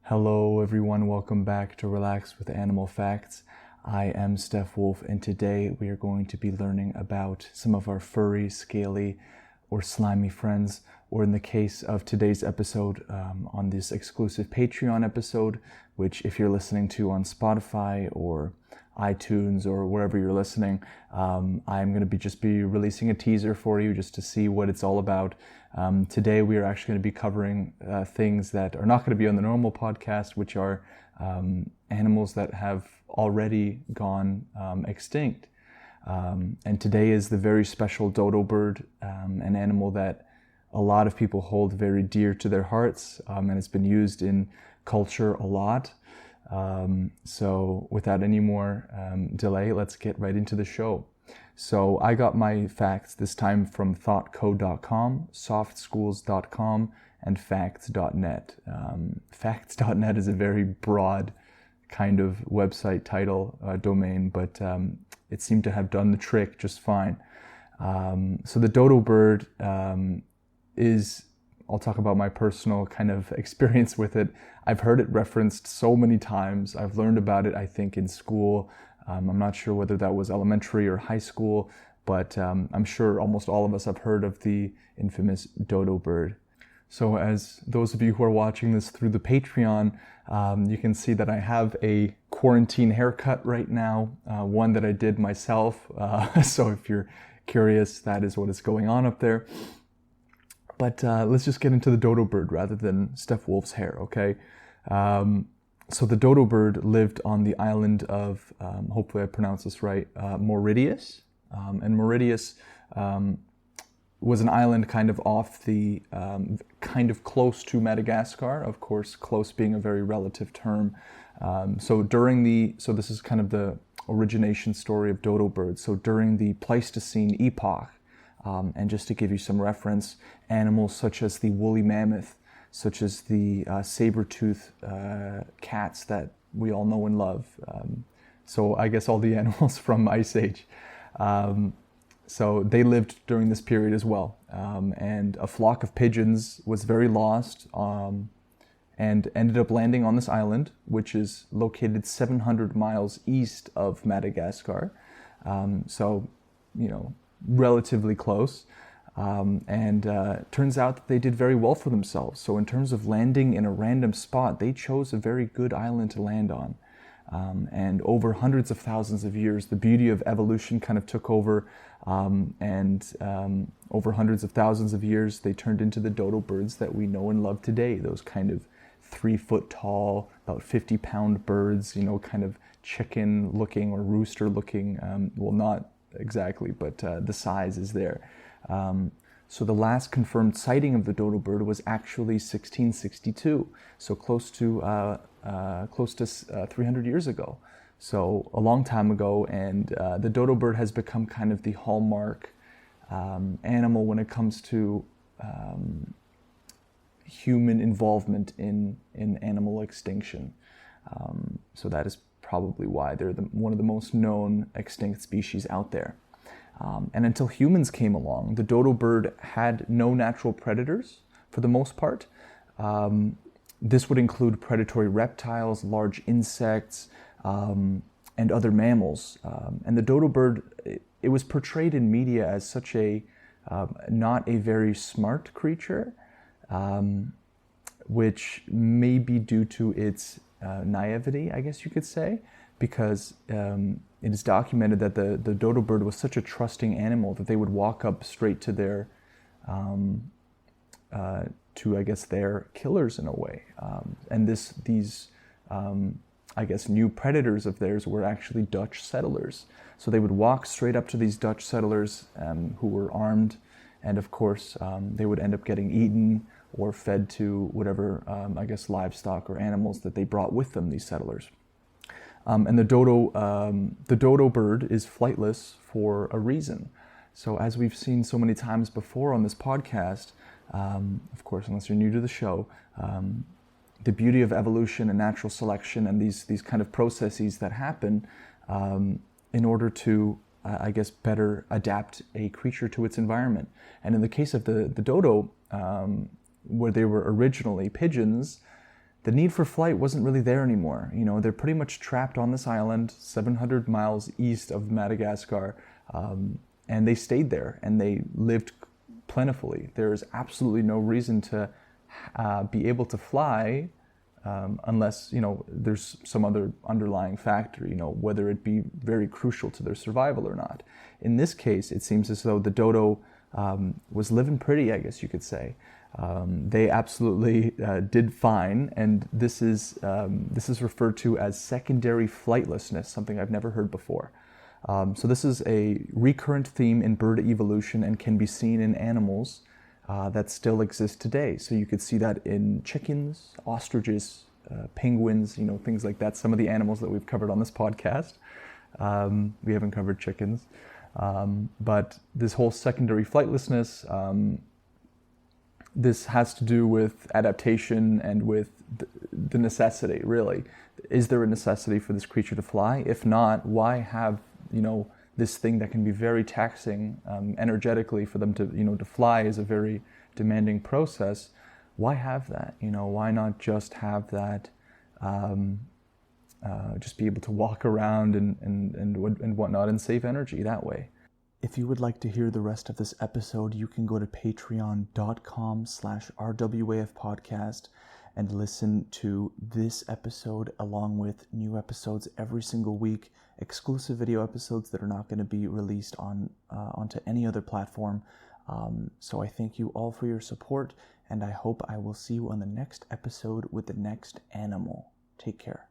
Hello everyone, welcome back to Relax with Animal Facts. I am Steph Wolf, and today we are going to be learning about some of our furry, scaly, or slimy friends, or in the case of today's episode, on this exclusive Patreon episode, which if you're listening to on Spotify or iTunes or wherever you're listening, I'm going to be releasing a teaser for you just to see what it's all about. Today we are actually going to be covering things that are not going to be on the normal podcast, which are animals that have already gone extinct. And today is the very special dodo bird, an animal that a lot of people hold very dear to their hearts, and it's been used in culture a lot. So without any more delay, let's get right into the show. So I got my facts this time from thoughtcode.com, softschools.com, and facts.net. Facts.net is a very broad kind of website title, domain, but it seemed to have done the trick just fine. So the dodo bird is, I'll talk about my personal kind of experience with it. I've heard it referenced so many times. I've learned about it, I think, in school. I'm not sure whether that was elementary or high school, but I'm sure almost all of us have heard of the infamous dodo bird. So as those of you who are watching this through the Patreon, you can see that I have a quarantine haircut right now, one that I did myself. So if you're curious, that is what is going on up there. But let's just get into the dodo bird rather than Steph Wolf's hair, okay? So the dodo bird lived on the island of, hopefully I pronounce this right, Mauritius. And Mauritius was an island kind of off the, kind of close to Madagascar, of course, close being a very relative term. So this is kind of the origination story of dodo birds. So during the Pleistocene epoch, and just to give you some reference, animals such as the woolly mammoth, such as the saber-tooth cats that we all know and love. So I guess all the animals from Ice Age. So they lived during this period as well. And a flock of pigeons was very lost and ended up landing on this island, which is located 700 miles east of Madagascar. So, relatively close. Turns out that they did very well for themselves. So in terms of landing in a random spot, they chose a very good island to land on. And over hundreds of thousands of years, the beauty of evolution kind of took over. Over hundreds of thousands of years, they turned into the dodo birds that we know and love today. Those kind of 3 foot tall, about 50-pound birds, kind of chicken looking or rooster looking. Well, not exactly, but the size is there. So the last confirmed sighting of the dodo bird was actually 1662, so close to 300 years ago. So a long time ago, and the dodo bird has become kind of the hallmark animal when it comes to human involvement in animal extinction. So that is probably why they're one of the most known extinct species out there. And until humans came along, the dodo bird had no natural predators for the most part. This would include predatory reptiles, large insects, and other mammals. And the dodo bird, it was portrayed in media as such a not a very smart creature, which may be due to its naivety, I guess you could say, because it is documented that the dodo bird was such a trusting animal that they would walk up straight to their their killers in a way. And these new predators of theirs were actually Dutch settlers. So they would walk straight up to these Dutch settlers who were armed, and of course they would end up getting eaten or fed to whatever, livestock or animals that they brought with them, these settlers. And the dodo bird is flightless for a reason. So as we've seen so many times before on this podcast, of course, unless you're new to the show, the beauty of evolution and natural selection and these kind of processes that happen in order to, better adapt a creature to its environment. And in the case of the dodo, where they were originally pigeons, the need for flight wasn't really there anymore. They're pretty much trapped on this island 700 miles east of Madagascar, and they stayed there and they lived plentifully. There is absolutely no reason to be able to fly unless there's some other underlying factor, whether it be very crucial to their survival or not. In this case, it seems as though the dodo was living pretty, I guess you could say. They absolutely did fine, and this is referred to as secondary flightlessness, something I've never heard before. So this is a recurrent theme in bird evolution and can be seen in animals that still exist today. So you could see that in chickens, ostriches, penguins, things like that. Some of the animals that we've covered on this podcast. We haven't covered chickens. But this whole secondary flightlessness, this has to do with adaptation and with the necessity, really. Is there a necessity for this creature to fly? If not, why have, this thing that can be very taxing energetically for them to, to fly is a very demanding process. Why have that? Why not just have that, just be able to walk around and whatnot and save energy that way? If you would like to hear the rest of this episode, you can go to patreon.com/RWAF podcast and listen to this episode along with new episodes every single week, exclusive video episodes that are not going to be released onto any other platform. So I thank you all for your support, and I hope I will see you on the next episode with the next animal. Take care.